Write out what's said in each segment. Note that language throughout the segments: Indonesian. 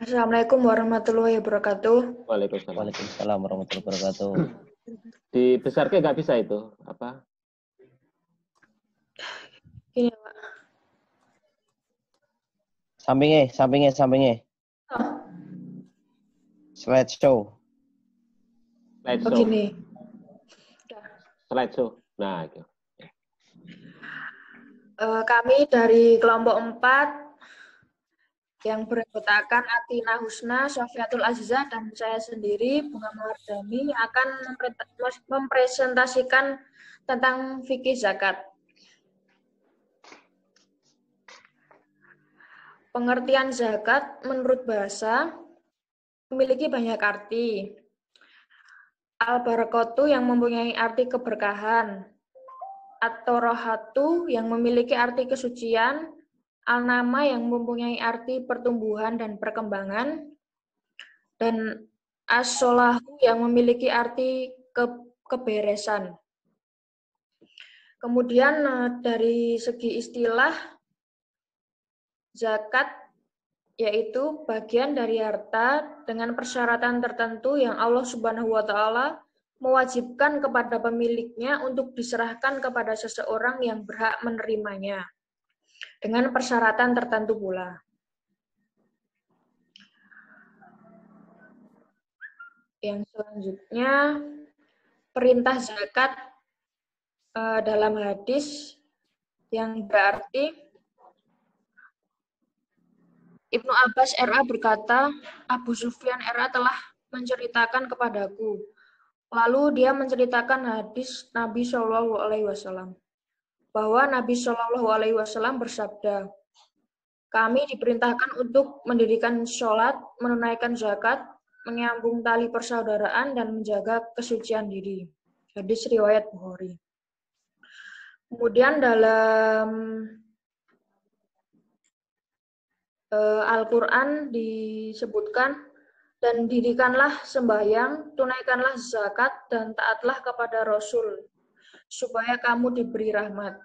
Assalamualaikum warahmatullahi wabarakatuh. Waalaikumsalam. Waalaikumsalam warahmatullahi wabarakatuh. Dibesarkan nggak bisa itu apa? Gini, Pak. Sampingnya. Oh, Slideshow. Slideshow. begini. Slideshow. Nah, itu. Kami dari kelompok 4 yang beranggotakan Atina Husna, Sofiatul Aziza, dan saya sendiri, Bunga Mawardani, akan mempresentasikan tentang fikih zakat. Pengertian zakat menurut bahasa memiliki banyak arti. Al-barakatu yang mempunyai arti keberkahan, at-torohatu yang memiliki arti kesucian, al-nama yang mempunyai arti pertumbuhan dan perkembangan, dan as-solahu yang memiliki arti keberesan. Kemudian dari segi istilah, zakat yaitu bagian dari harta dengan persyaratan tertentu yang Allah Subhanahu wa Ta'ala mewajibkan kepada pemiliknya untuk diserahkan kepada seseorang yang berhak menerimanya, dengan persyaratan tertentu pula. Yang selanjutnya, perintah zakat dalam hadis yang berarti Ibnu Abbas RA berkata, Abu Sufyan RA telah menceritakan kepadaku. Lalu dia menceritakan hadis Nabi Shallallahu Alaihi Wasallam bahwa Nabi Shallallahu Alaihi Wasallam bersabda, kami diperintahkan untuk mendirikan sholat, menunaikan zakat, menyambung tali persaudaraan, dan menjaga kesucian diri. Hadis riwayat Bukhari. Kemudian dalam Al-Quran disebutkan, dan dirikanlah sembahyang, tunaikanlah zakat, dan taatlah kepada Rasul, supaya kamu diberi rahmat.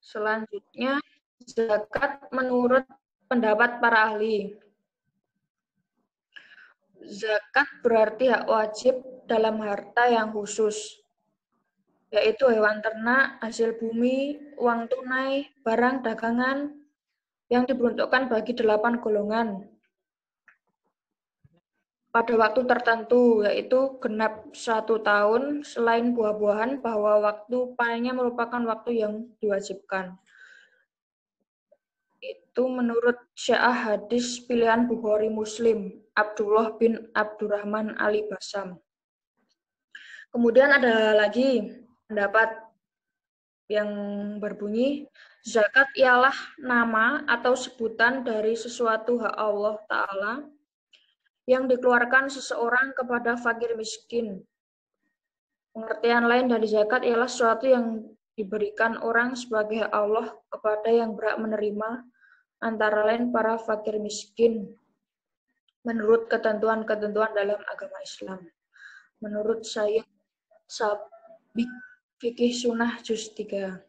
Selanjutnya, zakat menurut pendapat para ahli. Zakat berarti hak wajib dalam harta yang khusus, yaitu hewan ternak, hasil bumi, uang tunai, barang dagangan, yang diperuntukkan bagi 8 golongan pada waktu tertentu, yaitu genap 1 tahun, selain buah-buahan, bahwa waktu panennya merupakan waktu yang diwajibkan. Itu menurut syiah hadis pilihan Bukhari Muslim, Abdullah bin Abdurrahman Ali Basam. Kemudian ada lagi pendapat yang berbunyi, zakat ialah nama atau sebutan dari sesuatu hak Allah Ta'ala yang dikeluarkan seseorang kepada fakir miskin. Pengertian lain dari zakat ialah sesuatu yang diberikan orang sebagai hak Allah kepada yang berhak menerima, antara lain para fakir miskin, menurut ketentuan-ketentuan dalam agama Islam. Menurut Sayyid Sabiq Fikih Sunnah Juz 3.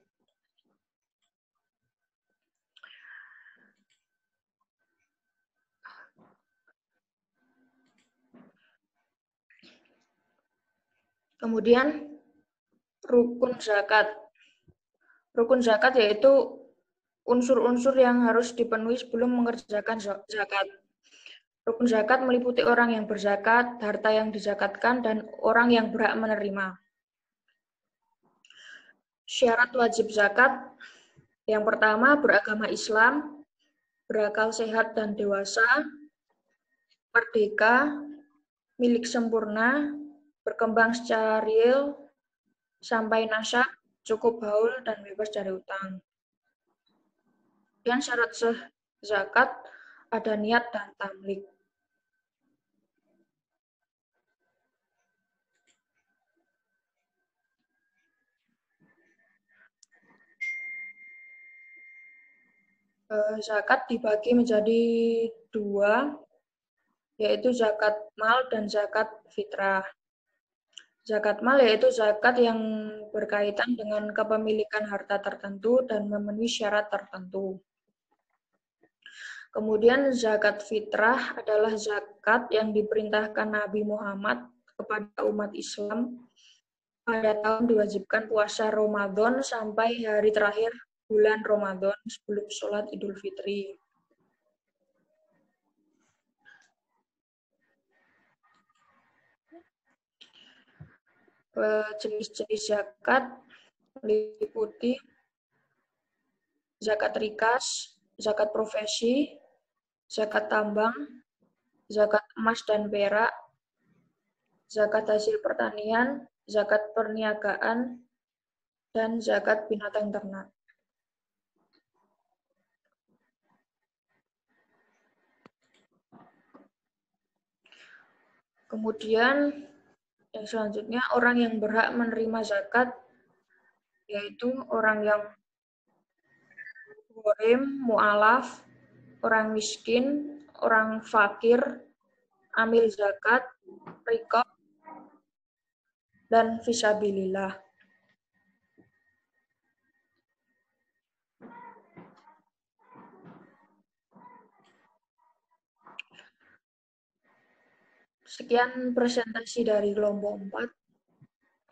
Kemudian rukun zakat. Rukun zakat yaitu unsur-unsur yang harus dipenuhi sebelum mengerjakan zakat. Rukun zakat meliputi orang yang berzakat, harta yang dizakatkan, dan orang yang berhak menerima. Syarat wajib zakat, yang pertama beragama Islam, berakal sehat dan dewasa, merdeka, milik sempurna, berkembang secara real, sampai nasab, cukup haul, dan bebas dari utang. Dan syarat zakat ada niat dan tamlik. Zakat dibagi menjadi 2, yaitu zakat mal dan zakat fitrah. Zakat mal yaitu zakat yang berkaitan dengan kepemilikan harta tertentu dan memenuhi syarat tertentu. Kemudian zakat fitrah adalah zakat yang diperintahkan Nabi Muhammad kepada umat Islam pada tahun diwajibkan puasa Ramadan sampai hari terakhir bulan Ramadan sebelum sholat Idul Fitri. Jenis-jenis zakat meliputi zakat rikas, zakat profesi, zakat tambang, zakat emas dan perak, zakat hasil pertanian, zakat perniagaan, dan zakat binatang ternak. Kemudian yang selanjutnya orang yang berhak menerima zakat yaitu orang yang gharim, mu'alaf, orang miskin, orang fakir, amil zakat, riqab, dan fisabilillah. Sekian presentasi dari kelompok 4.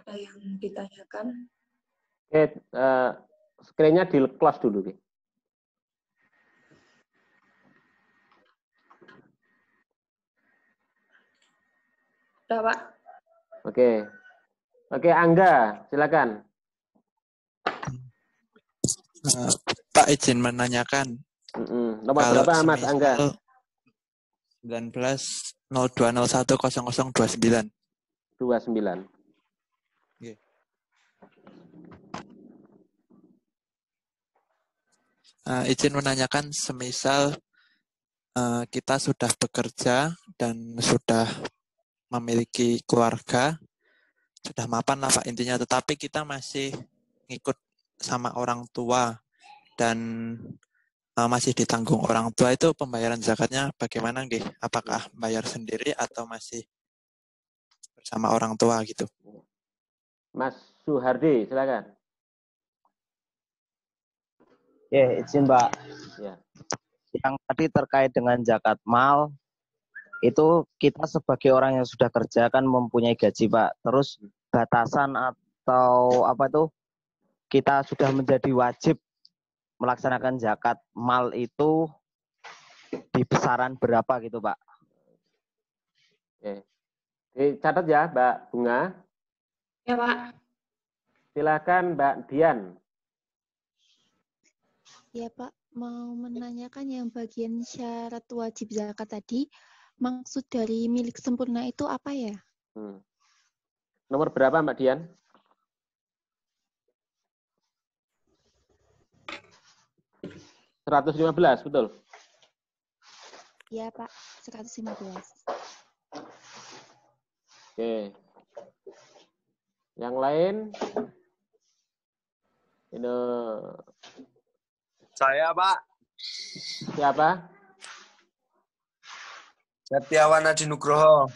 Ada yang ditanyakan? Oke, screen-nya di close dulu. Nih. Udah, Pak. Oke, Angga, silakan. Pak izin menanyakan. Nomor berapa Mas Angga? 19.02.01.0029. 29. Yeah. Izin menanyakan, semisal kita sudah bekerja dan sudah memiliki keluarga, sudah mapan lah Pak intinya, tetapi kita masih ngikut sama orang tua dan masih ditanggung orang tua, itu pembayaran zakatnya bagaimana nggih? Apakah bayar sendiri atau masih bersama orang tua gitu? Mas Suhardi, silakan. Ya, izin Pak. Ya. Yang tadi terkait dengan zakat mal, itu kita sebagai orang yang sudah kerja kan mempunyai gaji Pak. Terus batasan atau apa itu, kita sudah menjadi wajib melaksanakan zakat mal itu di besaran berapa gitu Pak? Oke. Dicatat ya Mbak Bunga. Ya Pak. Silakan Mbak Dian. Ya Pak, mau menanyakan yang bagian syarat wajib zakat tadi, maksud dari milik sempurna itu apa ya? Nomor berapa Mbak Dian? (115), betul? Iya Pak, 115. Oke. Yang lain? Ini. Saya Pak. Siapa? Setiawan Adi Nugroho.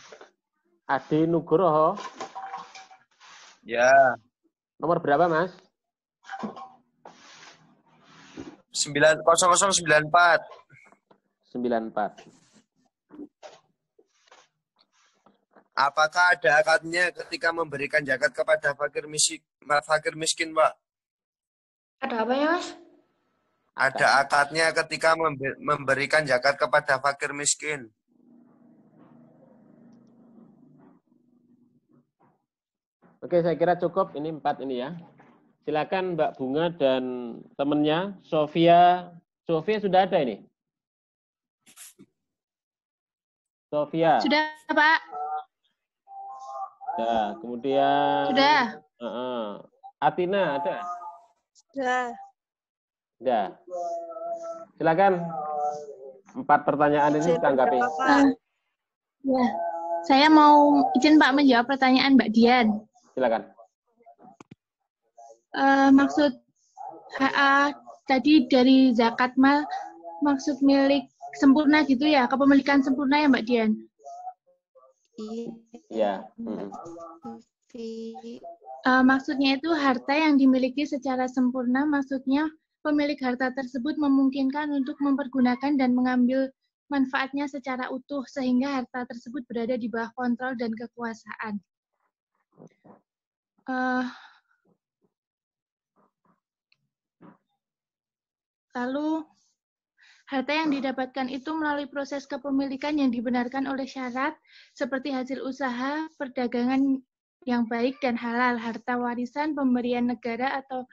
Adi Nugroho. Ya. Nomor berapa Mas? 90094. 94. Apakah ada akadnya ketika memberikan zakat kepada fakir miskin, Pak? Ada apa ya, Mas? Ada akadnya ketika memberikan zakat kepada fakir miskin. Oke, saya kira cukup. Ini 4 ini ya. Silakan Mbak Bunga dan temannya, Sofia. Sofia sudah ada ini? Sofia. Sudah, Pak. Sudah. Kemudian. Sudah. Atina ada? Sudah. Sudah. Silakan. 4 pertanyaan ini tanggapi. Ya. Saya mau izin Pak menjawab pertanyaan Mbak Dian. Silakan. Maksud HA tadi dari zakat mal, maksud milik sempurna gitu ya, kepemilikan sempurna ya Mbak Dian? Iya. Novi. Maksudnya itu harta yang dimiliki secara sempurna, maksudnya pemilik harta tersebut memungkinkan untuk mempergunakan dan mengambil manfaatnya secara utuh, sehingga harta tersebut berada di bawah kontrol dan kekuasaan. Lalu, harta yang didapatkan itu melalui proses kepemilikan yang dibenarkan oleh syarat, seperti hasil usaha, perdagangan yang baik dan halal, harta warisan, pemberian negara atau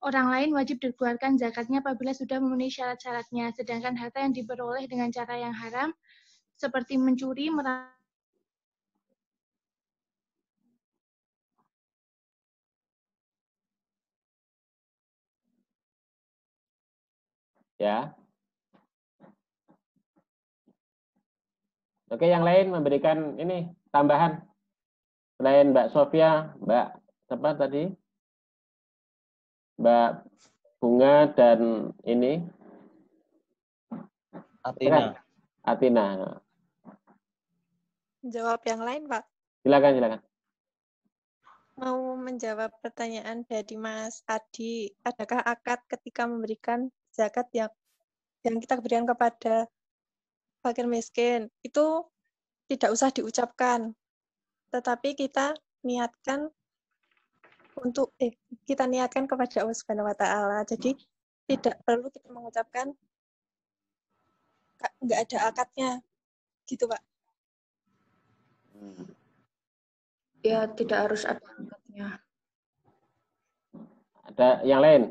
orang lain wajib dikeluarkan zakatnya apabila sudah memenuhi syarat-syaratnya. Sedangkan harta yang diperoleh dengan cara yang haram, seperti mencuri, Ya. Oke, yang lain memberikan ini tambahan. Selain Mbak Sofia, Mbak siapa tadi? Mbak Bunga dan ini Atina. Atina. Jawab yang lain, Pak. Silakan, silakan. Mau menjawab pertanyaan dari Mas Adi, adakah akad ketika memberikan zakat yang kita berikan kepada fakir miskin? Itu tidak usah diucapkan, tetapi kita niatkan untuk kita niatkan kepada Allah Subhanahu wa taala. Jadi tidak perlu kita mengucapkan, nggak ada akadnya. Gitu, Pak. Ya, tidak harus ada akadnya. Ada yang lain?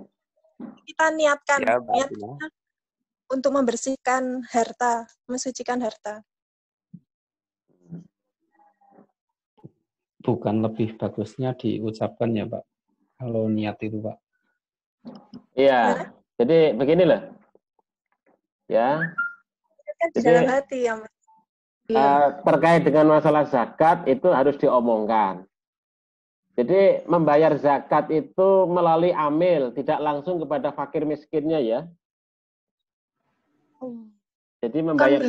Kita niatkan, Ya, niatkan untuk membersihkan harta, mensucikan harta. Bukan lebih bagusnya diucapkan ya, Pak? Kalau niat itu, Pak. Iya. Jadi begini loh. Ya. Kan di dalam hati ya, Mas. Terkait dengan masalah zakat itu harus diomongkan. Jadi membayar zakat itu melalui amil, tidak langsung kepada fakir miskinnya ya. Jadi membayar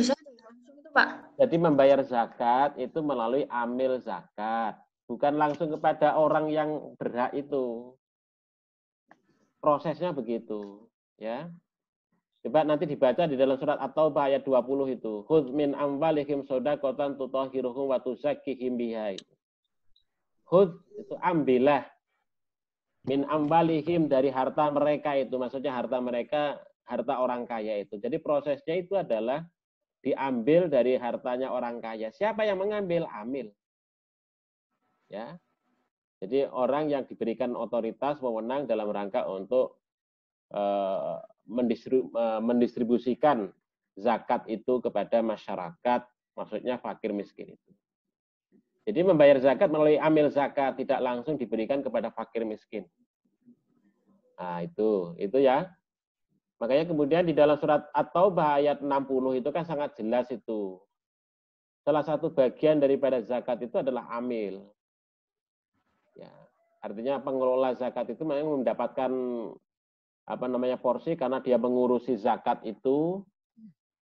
Jadi membayar zakat itu melalui amil zakat, bukan langsung kepada orang yang berhak itu. Prosesnya begitu, ya. Coba nanti dibaca di dalam surat At-Taubah ayat 20 itu. Khudz min amwalihim shadaqatan tutahhiruhum wa tuzakkihim biha. Khudz itu ambillah min amwalihim dari harta mereka itu, maksudnya harta mereka, harta orang kaya itu. Jadi prosesnya itu adalah diambil dari hartanya orang kaya. Siapa yang mengambil? Amil. Ya. Jadi orang yang diberikan otoritas wewenang dalam rangka untuk mendistribusikan zakat itu kepada masyarakat, maksudnya fakir miskin itu. Jadi membayar zakat melalui amil zakat, tidak langsung diberikan kepada fakir miskin. Nah, itu ya. Makanya kemudian di dalam surat At-Taubah ayat 60 itu kan sangat jelas itu. Salah satu bagian daripada zakat itu adalah amil. Ya, artinya pengelola zakat itu memang mendapatkan porsi karena dia mengurusi zakat itu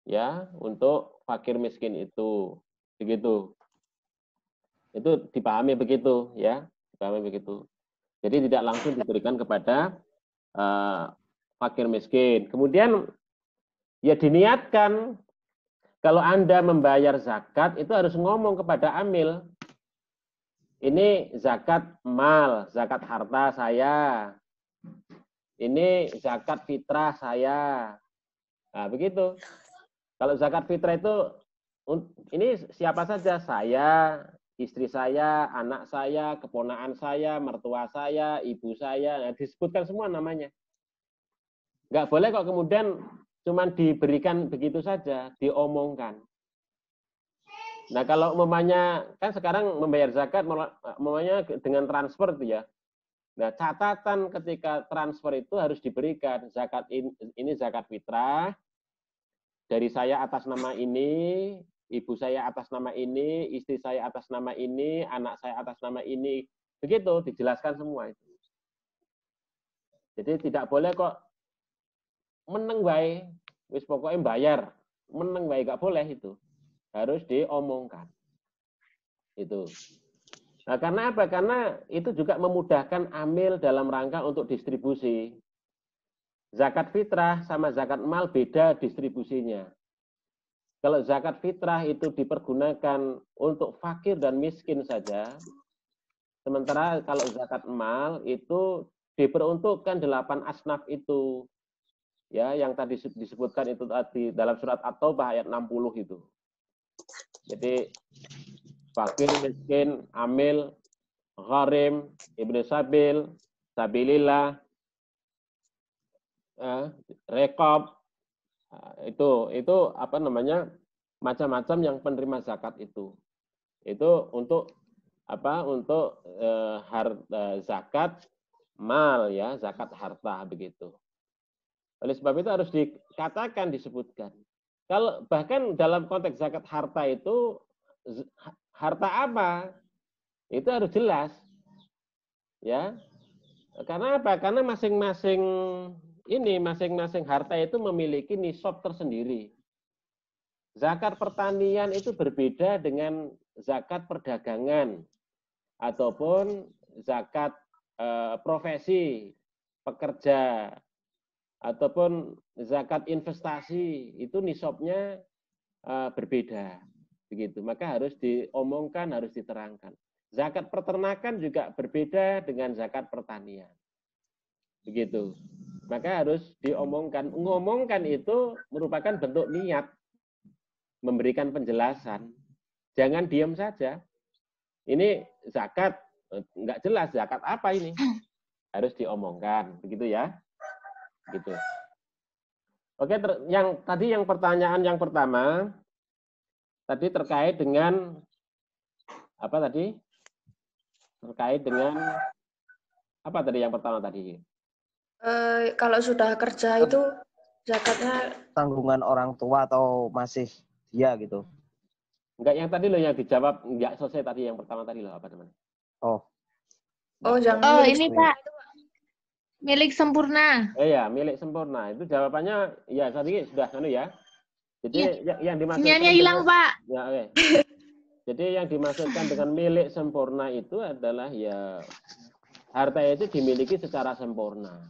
ya untuk fakir miskin itu. Begitu. Itu dipahami begitu ya, dipahami begitu. Jadi tidak langsung diberikan kepada fakir miskin. Kemudian ya diniatkan kalau Anda membayar zakat itu harus ngomong kepada amil. Ini zakat mal, zakat harta saya. Ini zakat fitrah saya. Nah, begitu. Kalau zakat fitrah itu ini siapa saja? Saya, istri saya, anak saya, keponakan saya, mertua saya, ibu saya. Nah, disebutkan semua namanya. Nggak boleh kok kemudian cuma diberikan begitu saja, diomongkan. Nah, kalau umpamanya, kan sekarang membayar zakat umpamanya dengan transfer itu ya. Nah, catatan ketika transfer itu harus diberikan. Zakat ini zakat fitrah, dari saya atas nama ini, ibu saya atas nama ini, istri saya atas nama ini, anak saya atas nama ini. Begitu, dijelaskan semua itu. Jadi tidak boleh kok meneng bae, wis pokoknya bayar, meneng bae, gak boleh itu. Harus diomongkan. Itu. Nah, karena apa? Karena itu juga memudahkan amil dalam rangka untuk distribusi. Zakat fitrah sama zakat mal beda distribusinya. Kalau zakat fitrah itu dipergunakan untuk fakir dan miskin saja, sementara kalau zakat mal itu diperuntukkan 8 asnaf itu. Ya, yang tadi disebutkan itu tadi dalam surat At-Taubah ayat 60 itu. Jadi fakir, miskin, amil, gharim, ibnu sabil, sabilillah, rekab, itu apa namanya, macam-macam yang penerima zakat itu untuk apa, untuk zakat mal ya, zakat harta begitu. Oleh sebab itu harus dikatakan, disebutkan. Kalau bahkan dalam konteks zakat harta itu, harta apa? Itu harus jelas. Ya. Karena apa? Karena masing-masing harta itu memiliki nisab tersendiri. Zakat pertanian itu berbeda dengan zakat perdagangan ataupun zakat profesi, pekerja, ataupun zakat investasi, itu nisabnya berbeda. Begitu. Maka harus diomongkan, harus diterangkan. Zakat peternakan juga berbeda dengan zakat pertanian. Begitu. Maka harus diomongkan. Ngomongkan itu merupakan bentuk niat, memberikan penjelasan. Jangan diam saja. Ini zakat, nggak jelas zakat apa ini. Harus diomongkan. Begitu ya. Gitu. Oke, yang pertanyaan yang pertama tadi terkait dengan apa tadi? Terkait dengan apa tadi yang pertama tadi? Kalau sudah kerja itu zakatnya Tanggungan orang tua atau masih dia gitu? Enggak, yang tadi loh yang dijawab enggak selesai tadi, yang pertama tadi loh, apa namanya? Jangan ini Pak. Milik sempurna. Iya, milik sempurna. Itu jawabannya ya tadi sudah ya. Jadi yang dimaksudkan Sinyalnya hilang, Pak. Ya, oke. Jadi yang dimaksudkan dengan milik sempurna itu adalah ya harta itu dimiliki secara sempurna.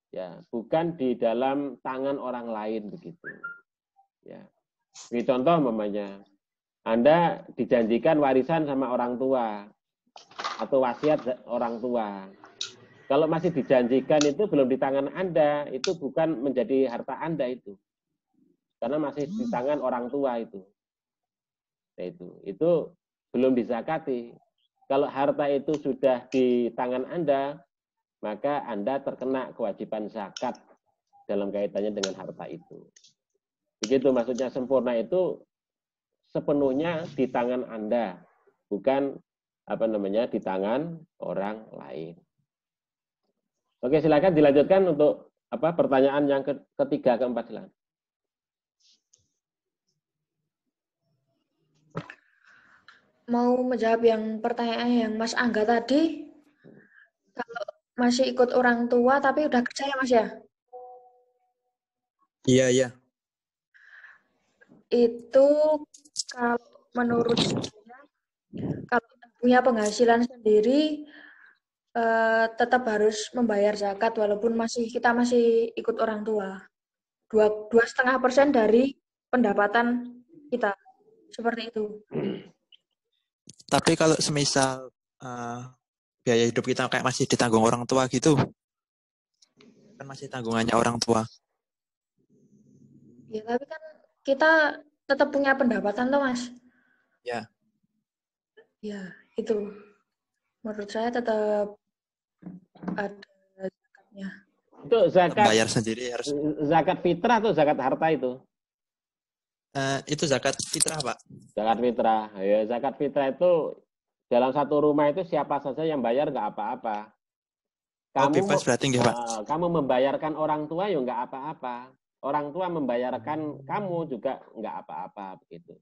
Ya, bukan di dalam tangan orang lain begitu. Ya. Ini contoh umpamanya, Anda dijanjikan warisan sama orang tua atau wasiat orang tua. Kalau masih dijanjikan itu belum di tangan Anda, itu bukan menjadi harta Anda itu. Karena masih di tangan orang tua itu. Nah, itu belum dizakati. Kalau harta itu sudah di tangan Anda, maka Anda terkena kewajiban zakat dalam kaitannya dengan harta itu. Begitu maksudnya, sempurna itu sepenuhnya di tangan Anda, bukan apa namanya di tangan orang lain. Oke, silakan dilanjutkan untuk apa pertanyaan yang ketiga, keempat, silakan. Mau menjawab yang pertanyaan yang Mas Angga tadi, kalau masih ikut orang tua tapi udah kerja ya Mas ya? Iya. Itu kalau menurut saya, kalau punya penghasilan sendiri, tetap harus membayar zakat walaupun kita masih ikut orang tua. 2,5% dari pendapatan kita, seperti itu. Tapi kalau semisal biaya hidup kita kayak masih ditanggung orang tua gitu, kan masih tanggungannya orang tua. Ya, tapi kan kita tetap punya pendapatan loh, Mas. Ya. Ya, itu. Menurut saya tetap ada zakatnya. Itu zakat bayar sendiri harus. Zakat fitrah atau zakat harta itu? Itu zakat fitrah, Pak. Zakat fitrah. Ya, zakat fitrah itu dalam satu rumah itu siapa saja yang bayar nggak apa-apa. Bebas berarti nggih, Pak. Kamu membayarkan orang tua ya nggak apa-apa. Orang tua membayarkan kamu juga nggak apa-apa begitu.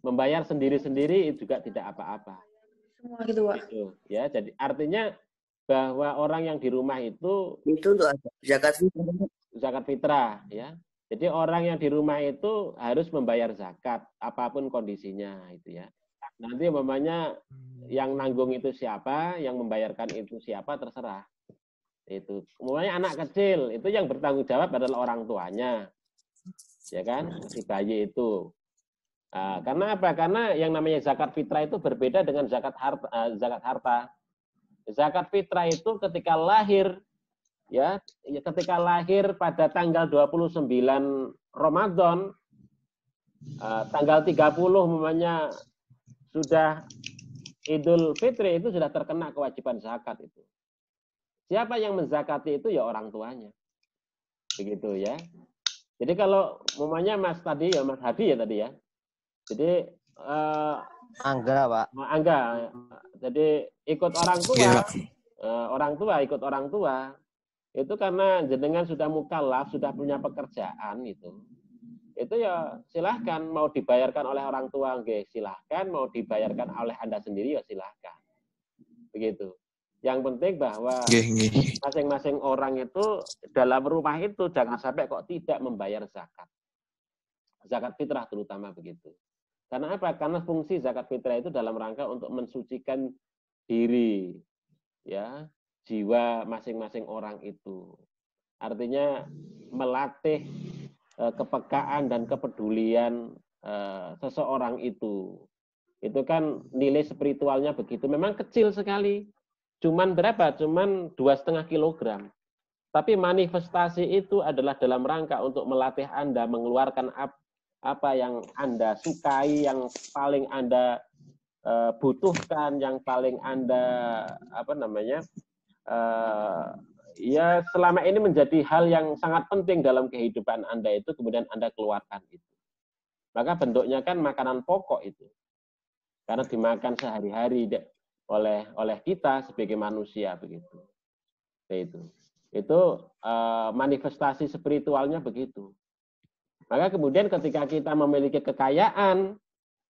Membayar sendiri-sendiri juga tidak apa-apa. Semua gitu, Pak. Gitu, ya, jadi artinya bahwa orang yang di rumah itu untuk zakat fitrah, ya. Jadi orang yang di rumah itu harus membayar zakat apapun kondisinya, itu ya. Nanti umpamanya yang nanggung itu siapa, yang membayarkan itu siapa, terserah. Itu. Umpamanya anak kecil, itu yang bertanggung jawab adalah orang tuanya. Ya kan? Si bayi itu. Nah, karena apa? Karena yang namanya zakat fitrah itu berbeda dengan zakat harta. Zakat fitrah itu ketika lahir, ya, ketika lahir pada tanggal 29 Ramadan, tanggal 30 umpamanya sudah Idul Fitri, itu sudah terkena kewajiban zakat itu. Siapa yang menzakati itu? Ya orang tuanya. Begitu ya. Jadi kalau umpamanya Mas tadi ya, Mas Hadi ya tadi ya. Jadi Angga, Pak. Angga. Jadi ikut orang tua, orang tua ikut orang tua. Itu karena jenengan sudah mukallaf, sudah punya pekerjaan itu. Itu ya silahkan, mau dibayarkan oleh orang tua, nggih, silahkan, mau dibayarkan oleh Anda sendiri ya silahkan. Begitu. Yang penting bahwa masing-masing orang itu dalam rumah itu jangan sampai kok tidak membayar zakat. Zakat fitrah terutama begitu. Karena apa? Karena fungsi zakat fitrah itu dalam rangka untuk mensucikan diri, ya, jiwa masing-masing orang itu. Artinya melatih kepekaan dan kepedulian seseorang itu. Itu kan nilai spiritualnya begitu. Memang kecil sekali. Cuman berapa? Cuman 2,5 kilogram. Tapi manifestasi itu adalah dalam rangka untuk melatih Anda mengeluarkan apa yang Anda sukai, yang paling Anda butuhkan, yang paling Anda ya selama ini menjadi hal yang sangat penting dalam kehidupan Anda itu, kemudian Anda keluarkan itu. Maka bentuknya kan makanan pokok itu. Karena dimakan sehari-hari oleh kita sebagai manusia begitu. Itu manifestasi spiritualnya begitu. Maka kemudian ketika kita memiliki kekayaan,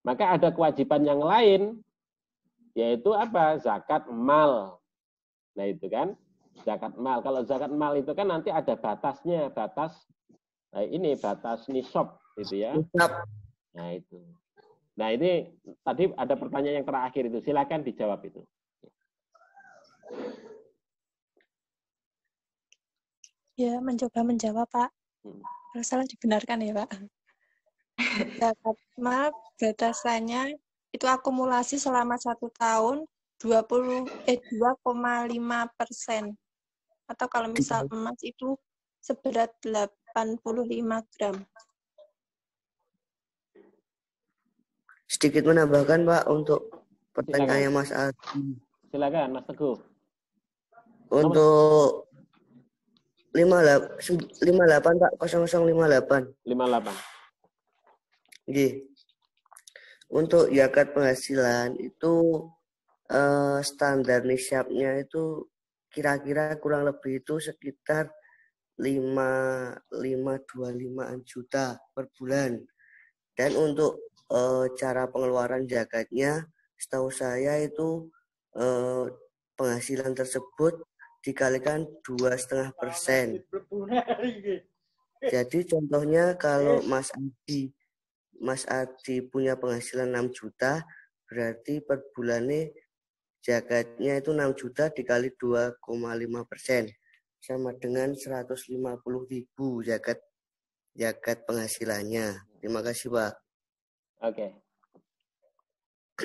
maka ada kewajiban yang lain, yaitu apa? Zakat mal. Nah itu kan, zakat mal. Kalau zakat mal itu kan nanti ada batasnya, batas nisab gitu ya. Nah itu. Nah ini tadi ada pertanyaan yang terakhir itu, silakan dijawab itu. Ya, mencoba menjawab, Pak. Kalau salah dibenarkan ya, Pak. Zakat mal batasannya itu akumulasi selama 1 tahun 2,5%. Atau kalau misal emas itu seberat 85 gram. Sedikit menambahkan, Pak, untuk pertanyaannya Mas Adi. Silakan, Mas Teguh. Untuk 58, Pak, 0058. 58. Nggih. Untuk zakat penghasilan itu standar nisabnya itu kira-kira kurang lebih itu sekitar 5,25 juta per bulan. Dan untuk cara pengeluaran zakatnya, setahu saya itu penghasilan tersebut dikalikan 2,5%. Jadi contohnya kalau Mas Adi punya penghasilan 6 juta, berarti per bulannya zakatnya itu 6 juta dikali 2,5%. Sama dengan 150.000 zakat penghasilannya. Terima kasih, Pak. Oke.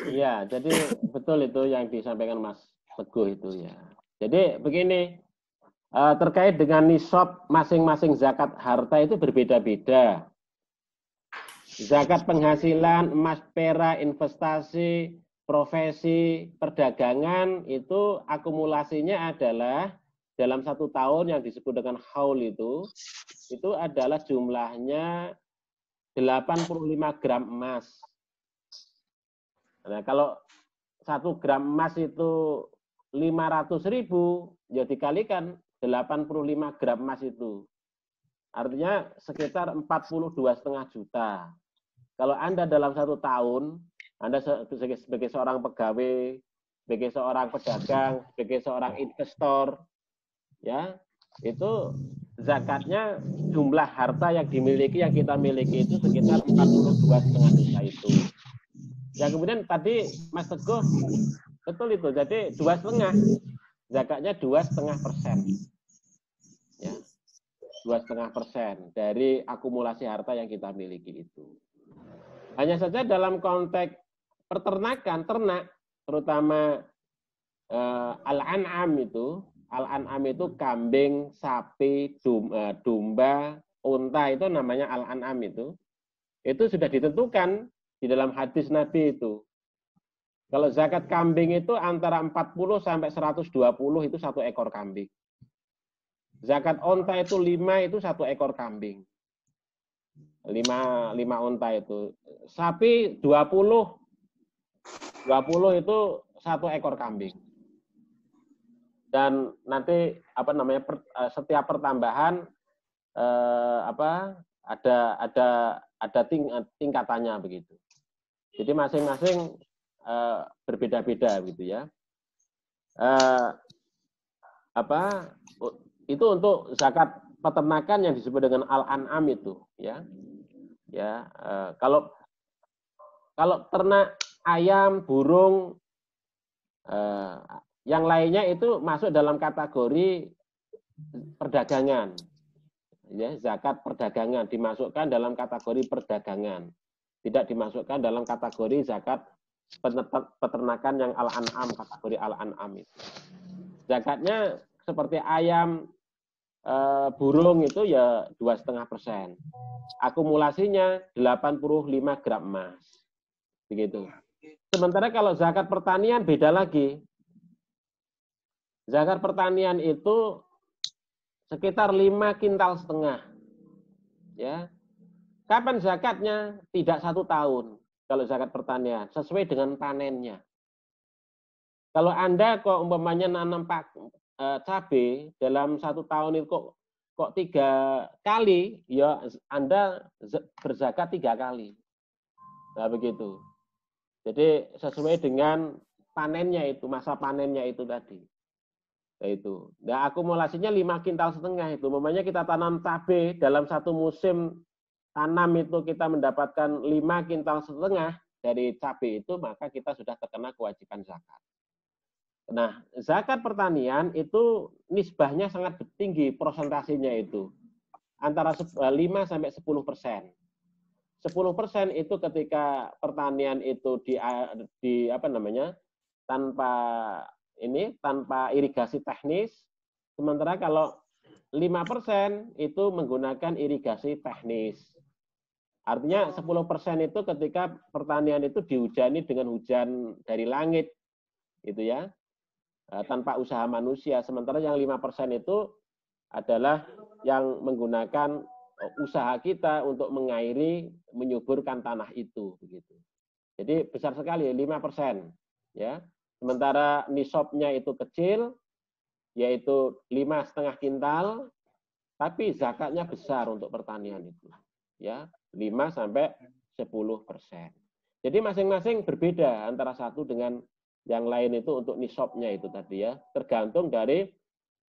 Iya, jadi betul itu yang disampaikan Mas Teguh itu ya. Jadi begini, terkait dengan nisab masing-masing zakat harta itu berbeda-beda. Zakat penghasilan, emas, perak, investasi, profesi, perdagangan itu akumulasinya adalah dalam 1 tahun yang disebut dengan haul itu adalah jumlahnya 85 gram emas. Nah, kalau 1 gram emas itu 500.000, ya dikalikan 85 gram emas itu. Artinya sekitar 42,5 juta. Kalau Anda dalam 1 tahun, Anda sebagai seorang pegawai, sebagai seorang pedagang, sebagai seorang investor, ya, itu zakatnya jumlah harta yang dimiliki, yang kita miliki itu sekitar 42,5 juta itu. Ya kemudian tadi Mas Teguh betul itu. Jadi 2,5. Zakatnya 2,5%. Ya, 2,5% dari akumulasi harta yang kita miliki itu. Hanya saja dalam konteks peternakan, ternak, terutama al-an'am itu kambing, sapi, domba, unta itu namanya al-an'am itu sudah ditentukan di dalam hadis Nabi itu. Kalau zakat kambing itu antara 40 sampai 120 itu 1 ekor kambing. Zakat onta itu 5 itu 1 ekor kambing. 5 onta itu. Sapi 20 itu 1 ekor kambing. Dan nanti setiap pertambahan ada tingkatannya begitu. Jadi masing-masing berbeda-beda gitu ya. Itu untuk zakat peternakan yang disebut dengan al-an'am itu ya. Kalau ternak ayam, burung, yang lainnya itu masuk dalam kategori perdagangan. Ya, zakat perdagangan dimasukkan dalam kategori perdagangan. Tidak dimasukkan dalam kategori zakat peternakan yang al-an'am, kategori al-an'am itu. Zakatnya seperti ayam, burung itu ya 2,5%. Akumulasinya 85 gram emas. Begitu. Sementara kalau zakat pertanian beda lagi. Zakat pertanian itu sekitar 5,5 kintal. Ya. Kapan zakatnya? Tidak 1 tahun. Kalau zakat pertanian, sesuai dengan panennya. Kalau Anda kok umpamanya nanam cabai dalam 1 tahun itu kok 3 kali, ya Anda berzakat 3 kali. Nah, begitu. Jadi sesuai dengan panennya itu, masa panennya itu tadi. Itu. Nah, akumulasinya 5,5 kintal itu. Umpamanya kita tanam cabai dalam 1 musim tanam itu kita mendapatkan 5,5 kintal dari cabai itu, maka kita sudah terkena kewajiban zakat. Nah, zakat pertanian itu nisbahnya sangat tinggi, prosentasenya itu antara 5 sampai 10%. 10% itu ketika pertanian itu tanpa irigasi teknis, sementara kalau 5% itu menggunakan irigasi teknis. Artinya 10% itu ketika pertanian itu dihujani dengan hujan dari langit, gitu ya, tanpa usaha manusia. Sementara yang 5% itu adalah yang menggunakan usaha kita untuk mengairi, menyuburkan tanah itu, begitu. Jadi besar sekali, 5%, ya. Sementara nisabnya itu kecil, yaitu 5,5 kintal, tapi zakatnya besar untuk pertanian itu, ya. 5 sampai 10%. Jadi masing-masing berbeda antara satu dengan yang lain itu untuk nisabnya itu tadi ya. Tergantung dari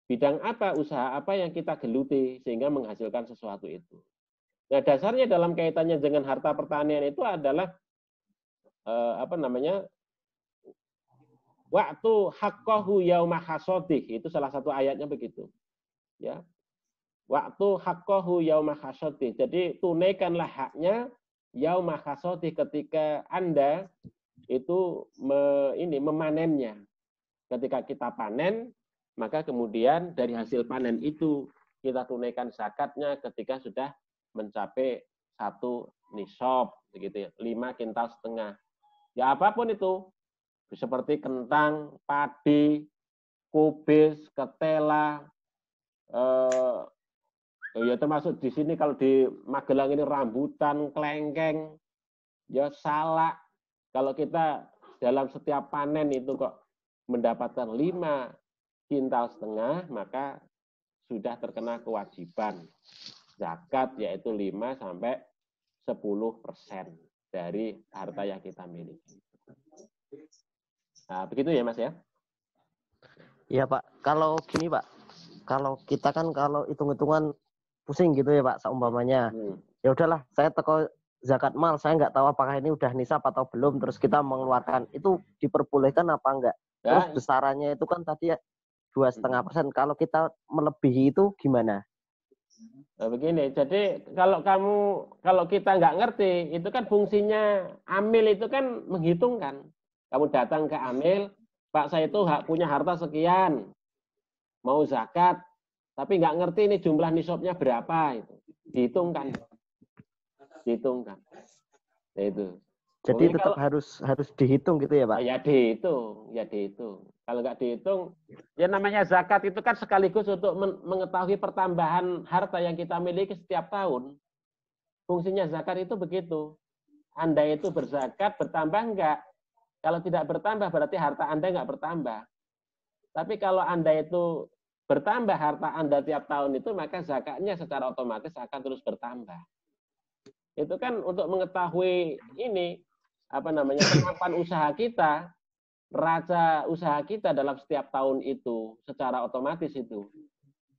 bidang apa, usaha apa yang kita geluti sehingga menghasilkan sesuatu itu. Nah, dasarnya dalam kaitannya dengan harta pertanian itu adalah waktu haqqahu yauma hasadih, itu salah satu ayatnya begitu. Ya. Waktu haqqahu yauma hasadih. Jadi tunaikanlah haknya yauma hasadih ketika Anda itu memanennya. Ketika kita panen, maka kemudian dari hasil panen itu kita tunaikan zakatnya ketika sudah mencapai 1 nisab, begitu ya, 5,5 kintal. Ya apapun itu, seperti kentang, padi, kubis, ketela, ya termasuk di sini kalau di Magelang ini rambutan, kelengkeng, ya salak. Kalau kita dalam setiap panen itu kok mendapatkan 5,5 kintal, maka sudah terkena kewajiban zakat, yaitu 5 sampai 10% dari harta yang kita miliki. Nah, begitu ya Mas ya? Iya Pak, kalau gini Pak, kalau kita kan kalau hitung-hitungan pusing gitu ya Pak, seumpamanya. Ya udahlah, saya teko zakat mal, saya nggak tahu apakah ini udah nisab atau belum, terus kita mengeluarkan, itu diperbolehkan apa enggak? Terus Ya, besarannya itu kan tadi ya 2,5%. Kalau kita melebihi itu gimana? nah begini, jadi kalau kita nggak ngerti, itu kan fungsinya amil itu kan menghitungkan. Kamu datang ke amil, Pak saya itu punya harta sekian, mau zakat, tapi nggak ngerti ini jumlah nisabnya berapa, itu dihitungkan. Nah, itu. Jadi Pokoknya tetap harus dihitung gitu ya, Pak? Ya dihitung. Kalau nggak dihitung, ya namanya zakat itu kan sekaligus untuk mengetahui pertambahan harta yang kita miliki setiap tahun. Fungsinya zakat itu begitu. Anda itu berzakat, bertambah enggak? Kalau tidak bertambah, berarti harta Anda enggak bertambah. Tapi kalau Anda itu bertambah harta Anda tiap tahun itu, maka zakatnya secara otomatis akan terus bertambah. Itu kan untuk mengetahui ini, kemampuan usaha kita, raca usaha kita dalam setiap tahun itu secara otomatis itu,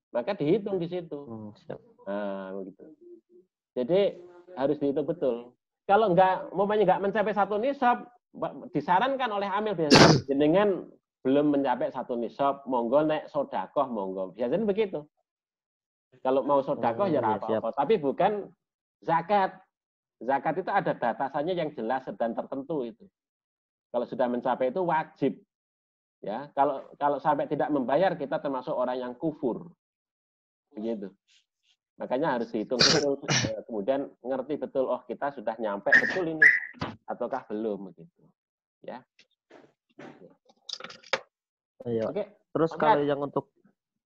maka dihitung di situ. Nah, begitu. Jadi harus dihitung betul. Kalau nggak mencapai 1 nisab, disarankan oleh amil biasanya dengan belum mencapai 1 nisab, monggo naik sodakoh, monggo. Biasanya begitu. Kalau mau sodakoh ya apa-apa, tapi bukan zakat. Zakat itu ada batasannya yang jelas dan tertentu itu. Kalau sudah mencapai itu wajib. Ya, kalau sampai tidak membayar kita termasuk orang yang kufur. Begitu. Makanya harus dihitung betul, kemudian ngerti betul, oh kita sudah nyampe betul ini ataukah belum begitu. Ya. Ayo. Oke. Terus kalau yang untuk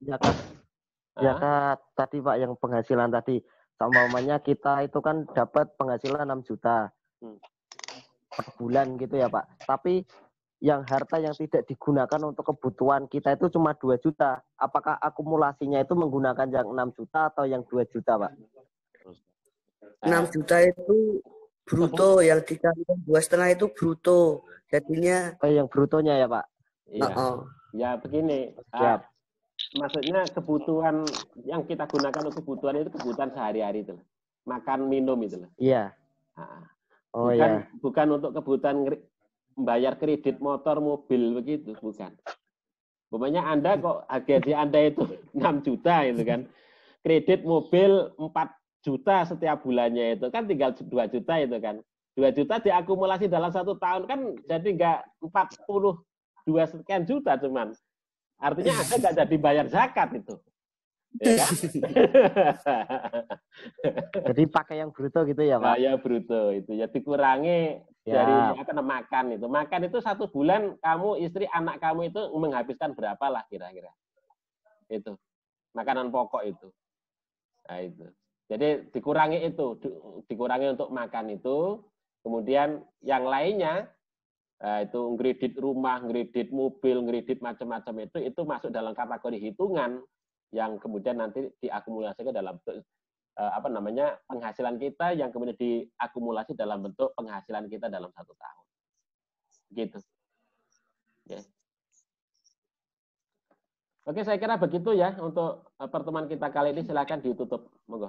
zakat tadi Pak, yang penghasilan tadi, umpamanya kita itu kan dapat penghasilan 6 juta per bulan gitu ya Pak. Tapi yang harta yang tidak digunakan untuk kebutuhan kita itu cuma 2 juta. Apakah akumulasinya itu menggunakan yang 6 juta atau yang 2 juta Pak? 6 juta itu bruto, yang dikalikan 2,5 itu bruto. Jadinya yang brutonya ya Pak? Iya. Ya begini. Maksudnya kebutuhan yang kita gunakan untuk kebutuhan itu kebutuhan sehari-hari itu, makan minum itu loh. Iya. Bukan untuk kebutuhan membayar kredit motor, mobil begitu, bukan. Pokoknya Anda kok gaji Anda itu 6 juta itu kan, kredit mobil 4 juta setiap bulannya itu kan tinggal 2 juta itu kan. 2 juta diakumulasi dalam 1 tahun kan jadi nggak 42 sekian juta cuman. Artinya Anda nggak jadi bayar zakat itu. Ya kan? Jadi pakai yang bruto gitu ya Pak? Ya bruto itu ya, dikurangi dari makan itu. Makan itu 1 bulan kamu, istri, anak kamu itu menghabiskan berapa lah kira-kira. Itu. Makanan pokok itu. Nah itu. Jadi dikurangi itu. Dikurangi untuk makan itu. Kemudian yang lainnya, itu ngredit rumah, ngredit mobil, ngredit macam-macam itu masuk dalam kategori hitungan yang kemudian nanti diakumulasikan dalam bentuk penghasilan kita yang kemudian diakumulasi dalam bentuk penghasilan kita dalam 1 tahun. Gitu. Ya. Oke, saya kira begitu ya untuk pertemuan kita kali ini. Silakan ditutup, monggo.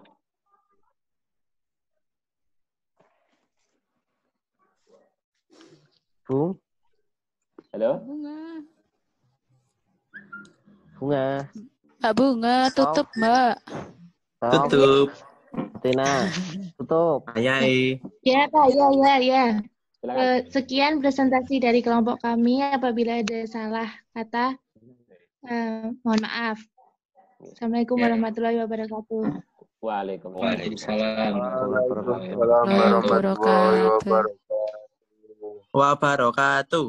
Bung. Halo. Bunga. Mbak Bunga, tutup Mbak. Tutup. Tina, tutup. Ayai. Ya Pak, ya. Sekian presentasi dari kelompok kami. Apabila ada salah kata, mohon maaf. Assalamualaikum warahmatullahi wabarakatuh. Waalaikumsalam warahmatullahi wabarakatuh.